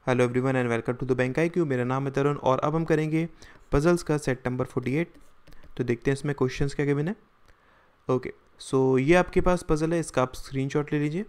Hello everyone and welcome to the bank IQ। मेरा नाम है तरुण और अब हम करेंगे पजल्स का सेट नंबर 48। तो देखते हैं इसमें क्वेश्चंस क्या गिवन है। ओके, सो ये आपके पास पजल है, इसका आप स्क्रीनशॉट ले लीजिए।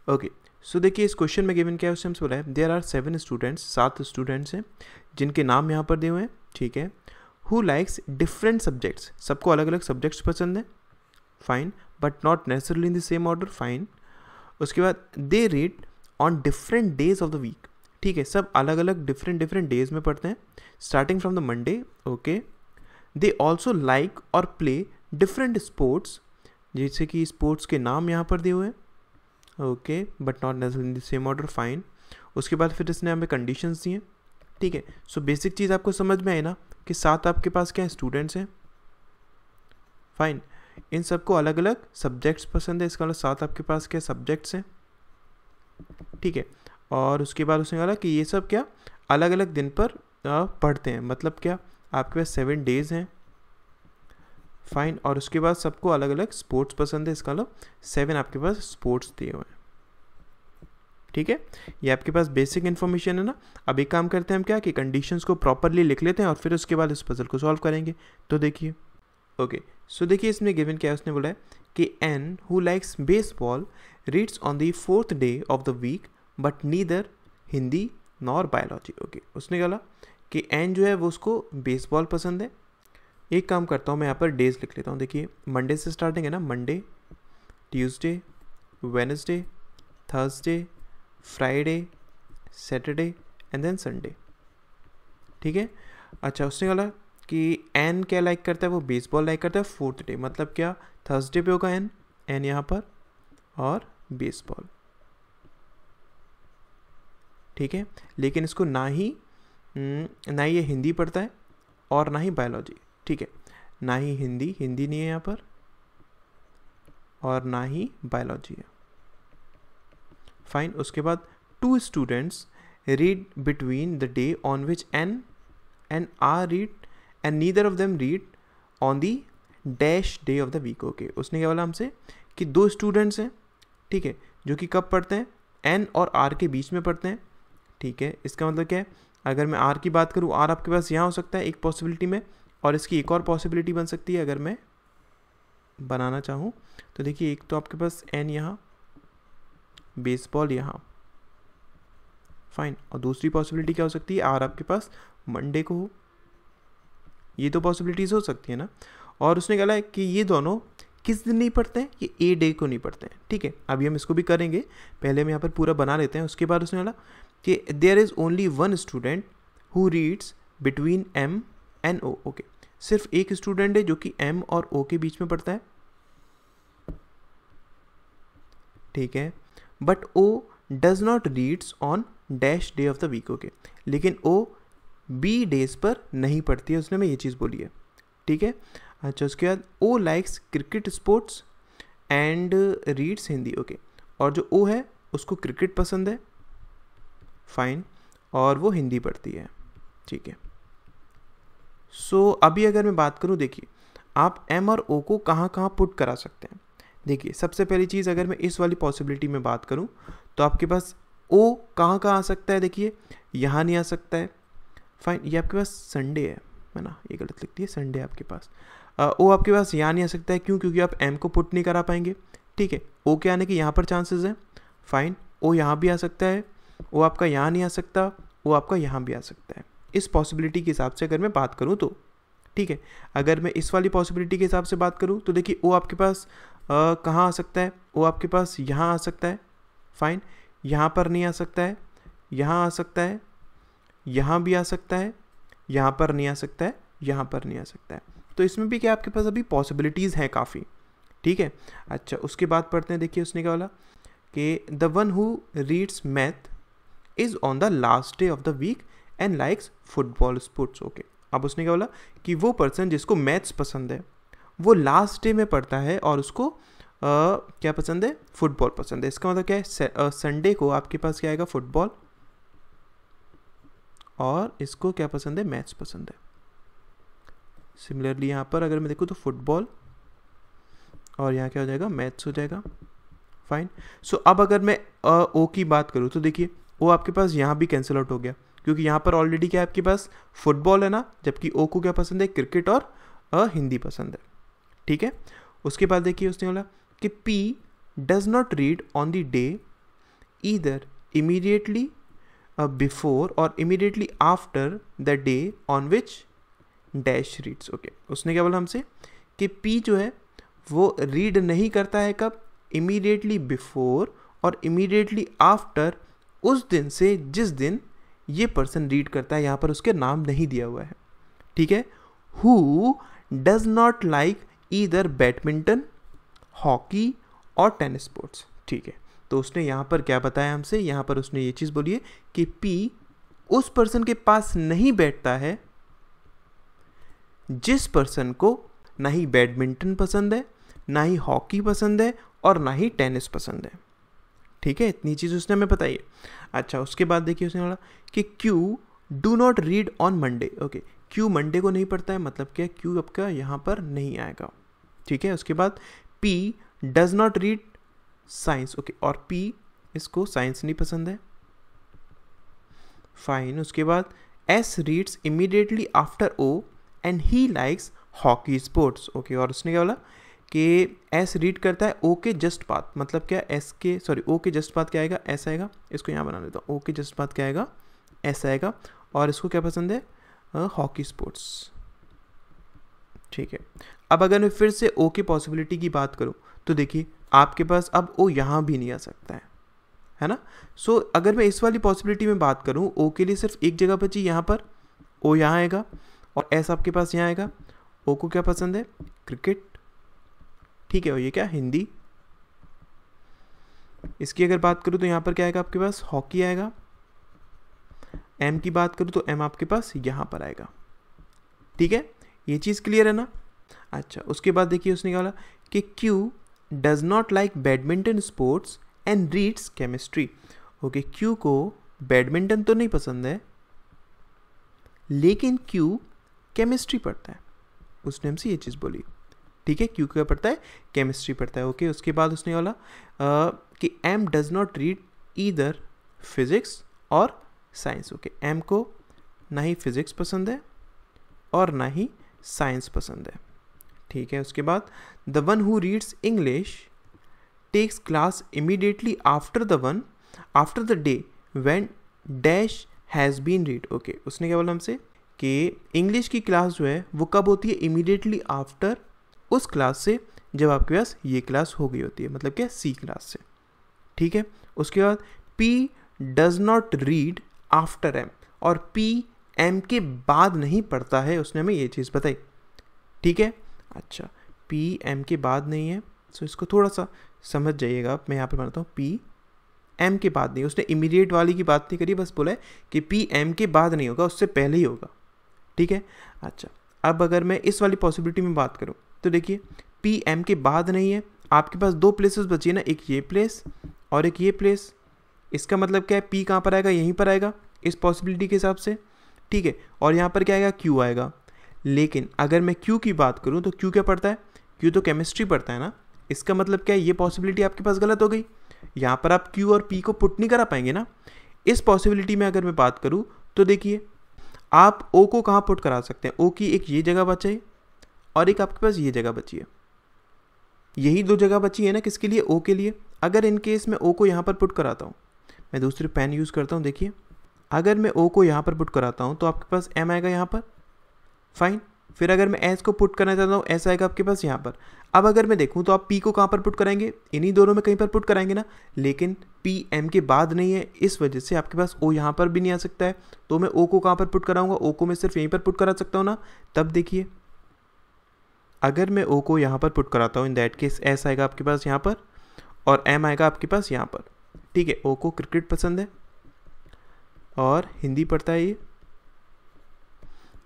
ओके, सो देखिए इस क्वेश्चन में गिवन क्या है, उससे हमसे बोला है देयर आर 7 स्टूडेंट्स, 7 स्टूडेंट्स हैं जिनके नाम यहाँ पर दिए हुए हैं, ठीक है। हु लाइक्स डिफरेंट सब्जेक्ट्स, सबको अलग अलग सब्जेक्ट्स पसंद है, fine, but not necessarily in the same order, fine. उसके बाद they read on different days of the week, ठीक है, सब अलग अलग डिफरेंट डेज में पढ़ते हैं, starting from the Monday. Okay, they also like और प्ले डिफरेंट स्पोर्ट्स, जैसे कि स्पोर्ट्स के नाम यहाँ पर दिए हुए हैं, okay, but not necessarily in the same order, fine. उसके बाद फिर इसने हमें कंडीशंस दिए, ठीक है। सो बेसिक चीज़ आपको समझ में आई ना कि 7 आपके पास क्या स्टूडेंट्स हैं, फाइन, इन सबको अलग अलग सब्जेक्ट्स पसंद है, इसका मतलब 7 आपके पास क्या सब्जेक्ट्स हैं, ठीक है। और उसके बाद उसने कहा कि ये सब क्या अलग अलग दिन पर पढ़ते हैं, मतलब क्या आपके पास 7 डेज हैं, फाइन। और उसके बाद सबको अलग अलग स्पोर्ट्स पसंद है, इसका मतलब 7 आपके पास स्पोर्ट्स दिए हुए हैं, ठीक है। ये आपके पास बेसिक इन्फॉर्मेशन है ना। अब एक काम करते हैं हम क्या कि कंडीशंस को प्रॉपरली लिख लेते हैं और फिर उसके बाद इस पजल को सॉल्व करेंगे। तो देखिए, ओके, सो देखिए इसमें गिवन क्या है, उसने बोला है कि N who likes baseball reads on the 4th day of the week but neither Hindi nor biology. Okay, उसने कहा कि एन जो है वो उसको बेसबॉल पसंद है। एक काम करता हूँ मैं यहाँ पर डेज लिख लेता हूँ। देखिए मंडे से स्टार्टिंग है ना, Monday, Tuesday, Wednesday, Thursday, Friday, Saturday and then Sunday, ठीक है। अच्छा, उसने कहा कि एन क्या लाइक करता है, वो बेसबॉल लाइक करता है 4th डे, मतलब क्या थर्सडे पे होगा एन यहाँ पर, और बेसबॉल, ठीक है। लेकिन इसको ना ही ये हिंदी पढ़ता है और ना ही बायोलॉजी, ठीक है, ना ही हिंदी नहीं है यहाँ पर और ना ही बायोलॉजी है, फाइन। उसके बाद 2 students read between the day on which N and R read and neither of them read on the dash day of the week. Okay, उसने क्या बोला हमसे कि 2 स्टूडेंट्स हैं, ठीक है, जो कि कब पढ़ते हैं, एन और आर के बीच में पढ़ते हैं, ठीक है। इसका मतलब क्या है, अगर मैं आर की बात करूँ, आर आपके पास यहाँ हो सकता है एक पॉसिबिलिटी में, और इसकी एक और पॉसिबिलिटी बन सकती है अगर मैं बनाना चाहूँ। तो देखिए एक तो आपके पास एन यहाँ, बेसबॉल यहाँ, फाइन, और दूसरी पॉसिबिलिटी क्या हो सकती है, आर आपके पास मंडे को हो, ये तो पॉसिबिलिटीज़ हो सकती है ना। और उसने कहा कि ये दोनों किस दिन नहीं पढ़ते हैं, ये ए डे को नहीं पढ़ते हैं, ठीक है। अभी हम इसको भी करेंगे, पहले हम यहाँ पर पूरा बना लेते हैं। उसके बाद उसने कहा कि there is only 1 student who reads between M and O. Okay, सिर्फ एक स्टूडेंट है जो कि एम और ओ के बीच में पढ़ता है, ठीक है, but O does not reads on dash day of the week. Okay, लेकिन ओ बी डेज पर नहीं पढ़ती है, उसने मैं ये चीज़ बोली है, ठीक है। अच्छा, उसके बाद O likes cricket sports and reads Hindi. Okay, और जो ओ है उसको क्रिकेट पसंद है, फाइन, और वो हिंदी पढ़ती है, ठीक है। सो अभी अगर मैं बात करूँ, देखिए आप एम और ओ को कहाँ कहाँ पुट करा सकते हैं। देखिए सबसे पहली चीज़, अगर मैं इस वाली पॉसिबिलिटी में बात करूँ तो आपके पास ओ कहाँ कहाँ आ सकता है, देखिए यहाँ नहीं आ सकता है, फाइन, ये आपके पास संडे है ना, ये गलत लिख दिए, संडे आपके पास। ओ आपके पास यहाँ नहीं आ सकता है, क्यों, क्योंकि आप एम को पुट नहीं करा पाएंगे, ठीक है। ओ के आने के यहाँ पर चांसेस हैं, फाइन, ओ यहाँ भी आ सकता है, ओ आपका यहाँ नहीं आ सकता, ओ आपका यहाँ भी आ सकता है। इस पॉसिबिलिटी के हिसाब से अगर मैं बात करूँ तो, ठीक है। अगर मैं इस वाली पॉसिबिलिटी के हिसाब से बात करूँ तो देखिए ओ आपके पास कहाँ आ सकता है, ओ आपके पास यहाँ आ सकता है, फाइन, यहाँ पर नहीं आ सकता है, यहाँ आ सकता है, यहाँ भी आ सकता है, यहाँ पर नहीं आ सकता है, यहाँ पर नहीं आ सकता है। तो इसमें भी क्या आपके पास अभी पॉसिबिलिटीज़ हैं काफ़ी, ठीक है। अच्छा, उसके बाद पढ़ते हैं। देखिए उसने क्या बोला कि the one who reads math is on the last day of the week and likes football sports. Okay, अब उसने क्या बोला कि वो पर्सन जिसको मैथ्स पसंद है वो लास्ट डे में पढ़ता है और उसको क्या पसंद है, फुटबॉल पसंद है। इसका मतलब क्या है, संडे को आपके पास क्या आएगा, फुटबॉल, और इसको क्या पसंद है, मैथ्स पसंद है। सिमिलरली यहाँ पर अगर मैं देखूँ तो फुटबॉल और यहाँ क्या हो जाएगा, मैथ्स हो जाएगा, फाइन। सो अब अगर मैं ओ की बात करूँ तो देखिए ओ आपके पास यहाँ भी कैंसिल आउट हो गया, क्योंकि यहाँ पर ऑलरेडी क्या है आपके पास फुटबॉल है ना, जबकि ओ को क्या पसंद है, क्रिकेट और हिंदी पसंद है। ठीक है, उसके बाद देखिए उसने बोला कि P does not read on the day either immediately before or immediately after the day on which dash reads. Okay, उसने क्या बोला हमसे कि पी जो है वो रीड नहीं करता है कब, immediately before or immediately after उस दिन से जिस दिन ये पर्सन रीड करता है। यहाँ पर उसके नाम नहीं दिया हुआ है। ठीक है, who does not like either badminton, hockey और टेनिस स्पोर्ट्स। ठीक है, तो उसने यहाँ पर क्या बताया हमसे, यहाँ पर उसने ये चीज़ बोली है कि पी उस पर्सन के पास नहीं बैठता है जिस पर्सन को ना ही बैडमिंटन पसंद है, ना ही हॉकी पसंद है और ना ही टेनिस पसंद है। ठीक है, इतनी चीज़ उसने हमें बताई है। अच्छा, उसके बाद देखिए उसने बोला कि Q do not read on Monday. Okay, Q Monday को नहीं पढ़ता है, मतलब क्या, क्यू आपका यहाँ पर नहीं आएगा। ठीक है, उसके बाद P does not read science. Okay, और पी इसको साइंस नहीं पसंद है। फाइन, उसके बाद S reads immediately after O and he likes hockey sports. Okay, और उसने क्या बोला कि एस रीड करता है ओ के जस्ट बाद, मतलब क्या, एस के सॉरी ओ के जस्ट बाद क्या आएगा, एस आएगा। इसको यहाँ बना लेता हूँ, ओ के जस्ट बाद क्या आएगा, एस आएगा। और इसको क्या पसंद है, हॉकी स्पोर्ट्स। ठीक है, अब अगर मैं फिर से ओ की पॉसिबिलिटी की बात करूँ तो देखिए आपके पास अब ओ यहाँ भी नहीं आ सकता है ना। सो अगर मैं इस वाली पॉसिबिलिटी में बात करूँ, ओ के लिए सिर्फ एक जगह बची, यहाँ पर ओ यहाँ आएगा और एस आपके पास यहाँ आएगा। ओ को क्या पसंद है, क्रिकेट। ठीक है, और ये क्या, हिंदी। इसकी अगर बात करूँ तो यहाँ पर क्या आएगा आपके पास, हॉकी आएगा। एम की बात करूँ तो एम आपके पास यहाँ पर आएगा। ठीक है, ये चीज़ क्लियर है ना। अच्छा, उसके बाद देखिए उसने क्या बोला कि Q does not like badminton sports and reads chemistry. Okay, Q को बैडमिंटन तो नहीं पसंद है, लेकिन क्यू केमिस्ट्री पढ़ता है। उसने हमसे ये चीज़ बोली। ठीक है, क्यू क्या पढ़ता है, केमिस्ट्री पढ़ता है। ओके, उसके बाद उसने बोला कि M does not read either physics और साइंस। ओके, एम को ना ही फिजिक्स पसंद है और ना ही साइंस पसंद है। ठीक है, उसके बाद the one who reads English tax class immediately after the day when dash has been read. Okay, उसने क्या बोला हमसे कि इंग्लिश की क्लास जो है वो कब होती है, इमीडिएटली आफ्टर उस क्लास से जब आपके पास ये क्लास हो गई होती है, मतलब क्या, सी क्लास से। ठीक है, उसके बाद P does not read after M, और पी एम के बाद नहीं पढ़ता है, उसने हमें ये चीज़ बताई। ठीक है, अच्छा, पी एम के बाद नहीं है, सो इसको थोड़ा सा समझ जाइएगा। मैं यहाँ पे बनाता हूँ, पी एम के बाद नहीं। उसने इमीडिएट वाली की बात नहीं करी, बस बोला है कि पी एम के बाद नहीं होगा, उससे पहले ही होगा। ठीक है, अच्छा, अब अगर मैं इस वाली पॉसिबिलिटी में बात करूँ तो देखिए पी एम के बाद नहीं है, आपके पास दो प्लेसेस बची है ना, एक ये प्लेस और एक ये प्लेस। इसका मतलब क्या है, पी कहाँ पर आएगा, यहीं पर आएगा इस पॉसिबिलिटी के हिसाब से। ठीक है, और यहाँ पर क्या आएगा, क्यू आएगा। लेकिन अगर मैं क्यू की बात करूँ तो क्यू क्या पढ़ता है, क्यू तो केमिस्ट्री पढ़ता है ना। इसका मतलब क्या है, ये पॉसिबिलिटी आपके पास गलत हो गई। यहाँ पर आप क्यू और पी को पुट नहीं करा पाएंगे ना। इस पॉसिबिलिटी में अगर मैं बात करूँ तो देखिए आप ओ को कहाँ पुट करा सकते हैं, ओ की एक ये जगह बची और एक आपके पास ये जगह बची है। यही दो जगह बची है ना, किसके लिए, ओ के लिए। अगर इन केस मैं ओ को यहाँ पर पुट कराता हूँ, मैं दूसरी पेन यूज़ करता हूँ। देखिए अगर मैं ओ को यहाँ पर पुट कराता हूँ तो आपके पास एम आएगा यहाँ पर। फाइन, फिर अगर मैं एस को पुट करना चाहता हूँ, एस आएगा आपके पास यहाँ पर। अब अगर मैं देखूँ तो आप पी को कहाँ पर पुट कराएंगे, इन्हीं दोनों में कहीं पर पुट कराएंगे ना। लेकिन पी एम के बाद नहीं है, इस वजह से आपके पास ओ यहाँ पर भी नहीं आ सकता है। तो मैं ओ को कहाँ पर पुट कराऊंगा, ओ को मैं सिर्फ यहीं पर पुट करा सकता हूँ ना। तब देखिए अगर मैं ओ को यहाँ पर पुट कराता हूँ, इन दैट केस एस आएगा आपके पास यहाँ पर और एम आएगा आपके पास यहाँ पर। ठीक है, ओ को क्रिकेट पसंद है और हिंदी पढ़ता है ये।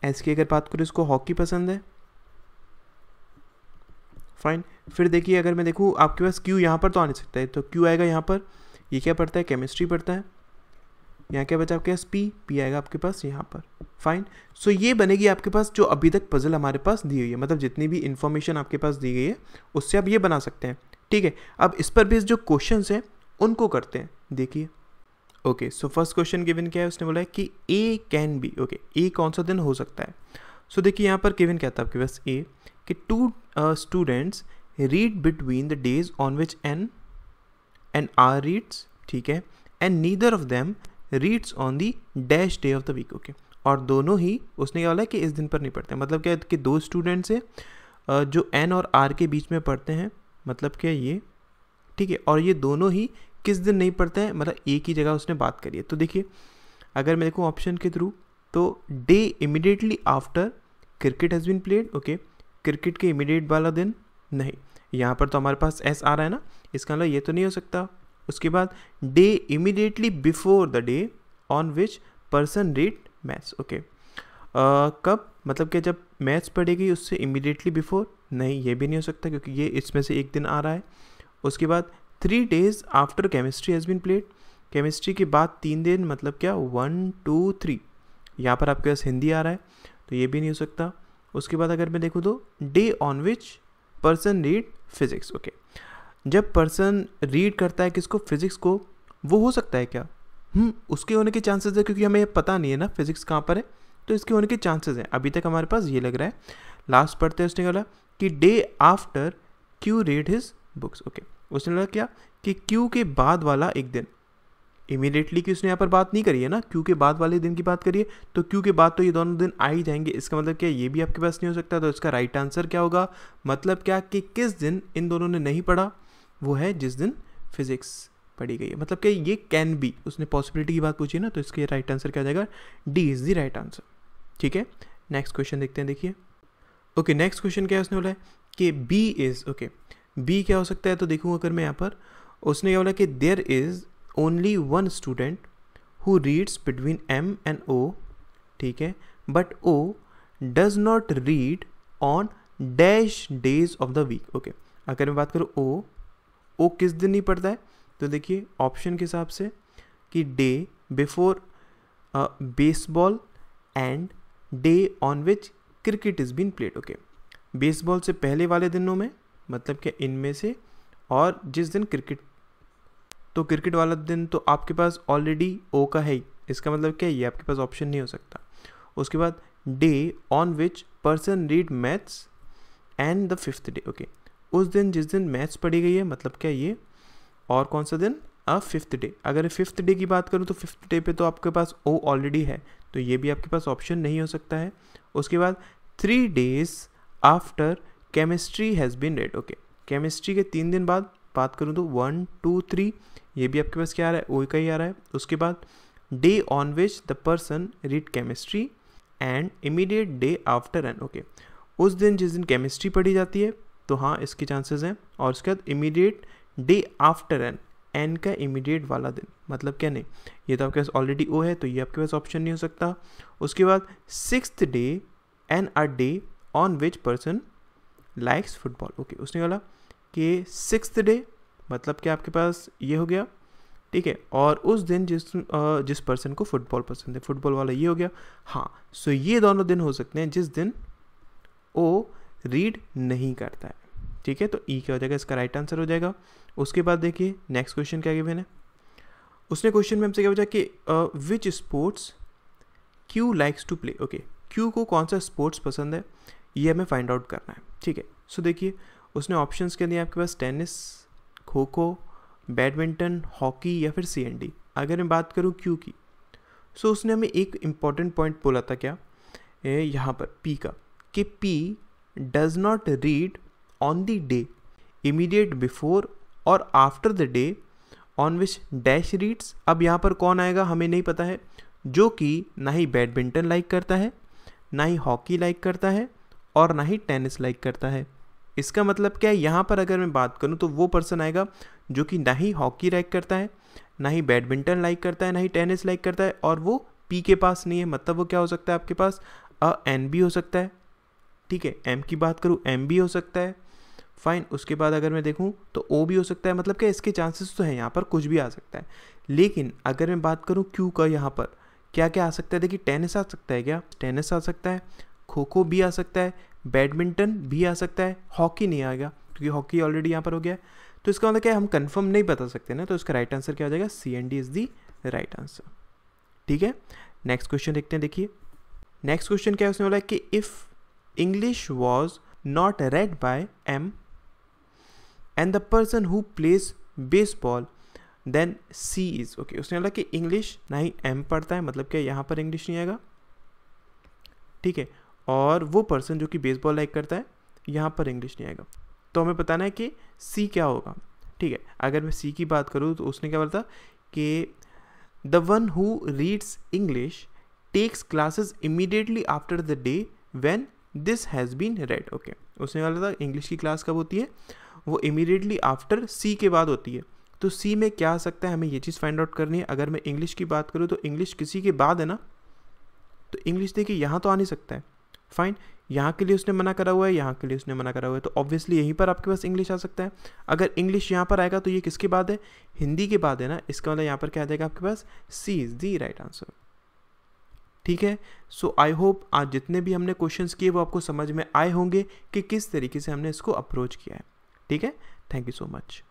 एस की अगर बात करूँ, इसको हॉकी पसंद है। फाइन, फिर देखिए अगर मैं देखूँ आपके पास क्यू यहाँ पर तो आ नहीं सकता है, तो क्यू आएगा यहाँ पर। ये क्या पढ़ता है, केमिस्ट्री पढ़ता है। यहाँ क्या बचा आपके पास, पी आएगा आपके पास यहाँ पर। फाइन, सो ये बनेगी आपके पास जो अभी तक पजल हमारे पास दी हुई है, मतलब जितनी भी इन्फॉर्मेशन आपके पास दी गई है उससे आप ये बना सकते हैं। ठीक है, अब इस पर बेस्ड जो क्वेश्चंस हैं उनको करते हैं। देखिए okay, so first question given क्या है, उसने बोला है कि ए कैन बी, ओके, ए कौन सा दिन हो सकता है। सो देखिए यहाँ पर गिवन क्या था आपके पास, ए कि 2 students read between the days on which N R reads, ठीक है, and neither of them reads on the dash day of the week, okay, और दोनों ही उसने क्या बोला है कि इस दिन पर नहीं पढ़ते, मतलब क्या है कि 2 स्टूडेंट्स हैं जो एन और आर के बीच में पढ़ते हैं, मतलब क्या ये, ठीक है, और ये दोनों ही किस दिन नहीं पढ़ते हैं, मतलब एक ही जगह उसने बात करी है। तो देखिए अगर मैं देखूँ ऑप्शन के थ्रू, तो day immediately after cricket has been played, okay, cricket के इमिडिएट वाला दिन नहीं, यहाँ पर तो हमारे पास एस आ रहा है ना, इसका मतलब ये तो नहीं हो सकता। उसके बाद day immediately before the day on which person read maths, okay, कब, मतलब कि जब मैथ्स पढ़ेगी उससे इमिडिएटली बिफोर, नहीं ये भी नहीं हो सकता क्योंकि ये इसमें से एक दिन आ रहा है। उसके बाद 3 days after chemistry has been played, chemistry के बाद 3 दिन, मतलब क्या 1 2 3, यहाँ पर आपके पास हिंदी आ रहा है तो ये भी नहीं हो सकता। उसके बाद अगर मैं देखूँ तो day on which person read physics, okay, जब पर्सन रीड करता है किसको, फिजिक्स को, वो हो सकता है क्या, उसके होने के चांसेस है क्योंकि हमें पता नहीं है ना फिजिक्स कहाँ पर है, तो इसके होने के चांसेस हैं। अभी तक हमारे पास ये लग रहा है। लास्ट पढ़ते हैं, उसने बोला कि day after Q read his books, okay, उसने बोला क्या कि क्यू के बाद वाला एक दिन, इमीडिएटली की उसने यहाँ पर बात नहीं करी है ना, क्यू के बाद वाले दिन की बात करिए, तो क्यू के बाद तो ये दोनों दिन आ ही जाएंगे, इसका मतलब क्या ये भी आपके पास नहीं हो सकता। तो इसका राइट आंसर क्या होगा, मतलब क्या कि किस दिन इन दोनों ने नहीं पढ़ा, वो है जिस दिन फिजिक्स पढ़ी गई है, मतलब कि ये कैन बी, उसने पॉसिबिलिटी की बात पूछी ना, तो इसके राइट आंसर क्या आ जाएगा, D is the right answer, ठीक है। नेक्स्ट क्वेश्चन देखते हैं, देखिए ओके, नेक्स्ट क्वेश्चन क्या है, उसने बोला है कि बी इज़, ओके, बी क्या हो सकता है, तो देखूँ अगर मैं यहाँ पर, उसने क्या बोला कि there is only 1 student who reads between M and O, ठीक है, but O does not read on dash days of the week, okay, अगर मैं बात करूँ ओ किस दिन नहीं पढ़ता है, तो देखिए ऑप्शन के हिसाब से कि day before baseball and day on which cricket is been played, okay, baseball से पहले वाले दिनों में, मतलब क्या इनमें से, और जिस दिन क्रिकेट, तो क्रिकेट वाला दिन तो आपके पास ऑलरेडी ओ का है ही, इसका मतलब क्या है, ये आपके पास ऑप्शन नहीं हो सकता। उसके बाद day on which person read maths and the 5th day, okay, उस दिन जिस दिन मैथ्स पढ़ी गई है, मतलब क्या ये, और कौन सा दिन, 5th डे। अगर 5th डे की बात करूँ तो 5th डे पे तो आपके पास ओ ऑलरेडी है, तो ये भी आपके पास ऑप्शन नहीं हो सकता है। उसके बाद 3 days after chemistry has been read, okay, chemistry के 3 दिन बाद बात करूँ तो 1 2 3, ये भी आपके पास क्या आ रहा है, ओ का ही आ रहा है। उसके बाद day on which the person read chemistry and immediate day after N, okay, उस दिन जिस दिन केमिस्ट्री पढ़ी जाती है, तो हाँ इसके चांसेस हैं। और उसके बाद इमीडिएट डे आफ्टर एन का इमीडिएट वाला दिन, मतलब क्या नहीं, ये तो आपके पास ऑलरेडी ओ है, तो ये आपके पास ऑप्शन नहीं हो सकता। उसके बाद 6th day and a day on which person likes football, okay, उसने बोला कि 6th डे, मतलब क्या आपके पास ये हो गया, ठीक है, और उस दिन जिस पर्सन को फुटबॉल पसंद है, फुटबॉल वाला ये हो गया। हाँ, सो ये दोनों दिन हो सकते हैं जिस दिन ओ रीड नहीं करता है, ठीक है, तो ई क्या हो जाएगा, इसका राइट आंसर हो जाएगा। उसके बाद देखिए नेक्स्ट क्वेश्चन क्या गिवन है, उसने क्वेश्चन में हमसे क्या पूछा कि which sports Q likes to play, okay, Q को कौन सा स्पोर्ट्स पसंद है, ये हमें फाइंड आउट करना है, ठीक है। सो देखिए उसने ऑप्शंस के लिए आपके पास tennis, kho kho, badminton, hockey या फिर CND। अगर मैं बात करूँ क्यू की, सो उसने हमें एक इम्पॉर्टेंट पॉइंट बोला था क्या, यहाँ पर पी का, कि P does not read on the day immediate before or after the day on which dash reads. अब यहाँ पर कौन आएगा हमें नहीं पता है, जो कि ना ही बैडमिंटन लाइक करता है, ना ही हॉकी लाइक करता है, और ना ही टेनिस लाइक करता है। इसका मतलब क्या है, यहाँ पर अगर मैं बात करूँ तो वो पर्सन आएगा जो कि ना ही हॉकी लाइक करता है, ना ही बैडमिंटन लाइक करता है, ना ही टेनिस लाइक करता है, और वो पी के पास नहीं है, मतलब वो क्या हो सकता है आपके पास, एन भी हो सकता है, ठीक है, एम की बात करूँ एम भी हो सकता है, फाइन। उसके बाद अगर मैं देखूँ तो ओ भी हो सकता है, मतलब क्या इसके चांसेस तो हैं, यहाँ पर कुछ भी आ सकता है। लेकिन अगर मैं बात करूँ क्यू का, यहाँ पर क्या क्या आ सकता है, देखिए टेनिस आ सकता है, क्या टेनिस आ सकता है, खो खो भी आ सकता है, बैडमिंटन भी आ सकता है, हॉकी नहीं आएगा क्योंकि हॉकी ऑलरेडी यहाँ पर हो गया है। तो इसका मतलब क्या है, हम कंफर्म नहीं बता सकते ना, तो इसका राइट आंसर क्या हो जाएगा, CND is the right answer. ठीक है, नेक्स्ट क्वेश्चन देखते हैं। देखिए नेक्स्ट क्वेश्चन क्या है, उसने बोला कि if English was not read by M and the person who plays baseball then C is. Okay, उसने बोला कि इंग्लिश ना ही एम पढ़ता है, मतलब क्या यहाँ पर इंग्लिश नहीं आएगा, ठीक है, और वो पर्सन जो कि बेसबॉल लाइक करता है यहाँ पर इंग्लिश नहीं आएगा। तो हमें बताना है कि सी क्या होगा। ठीक है, अगर मैं सी की बात करूँ तो उसने क्या बोला था कि the one who reads English tax classes immediately after the day when this has been read. Okay, उसने बोला था इंग्लिश की क्लास कब होती है, वो इमीडिएटली आफ्टर सी के बाद होती है। तो सी में क्या आ सकता है, हमें ये चीज़ फाइंड आउट करनी है। अगर मैं इंग्लिश की बात करूँ तो इंग्लिश किसी के बाद है ना, तो इंग्लिश देखिए यहाँ तो आ नहीं सकता है, फाइन, यहाँ के लिए उसने मना करा हुआ है, यहाँ के लिए उसने मना करा हुआ है, तो ऑब्वियसली यहीं पर आपके पास इंग्लिश आ सकता है। अगर इंग्लिश यहाँ पर आएगा तो ये किसके बाद है, हिंदी के बाद है ना, इसका मतलब यहाँ पर क्या आ जाएगा आपके पास, सी इज़ दी राइट आंसर। ठीक है, सो आई होप आज जितने भी हमने क्वेश्चंस किए वो आपको समझ में आए होंगे कि किस तरीके से हमने इसको अप्रोच किया है। ठीक है, थैंक यू सो मच।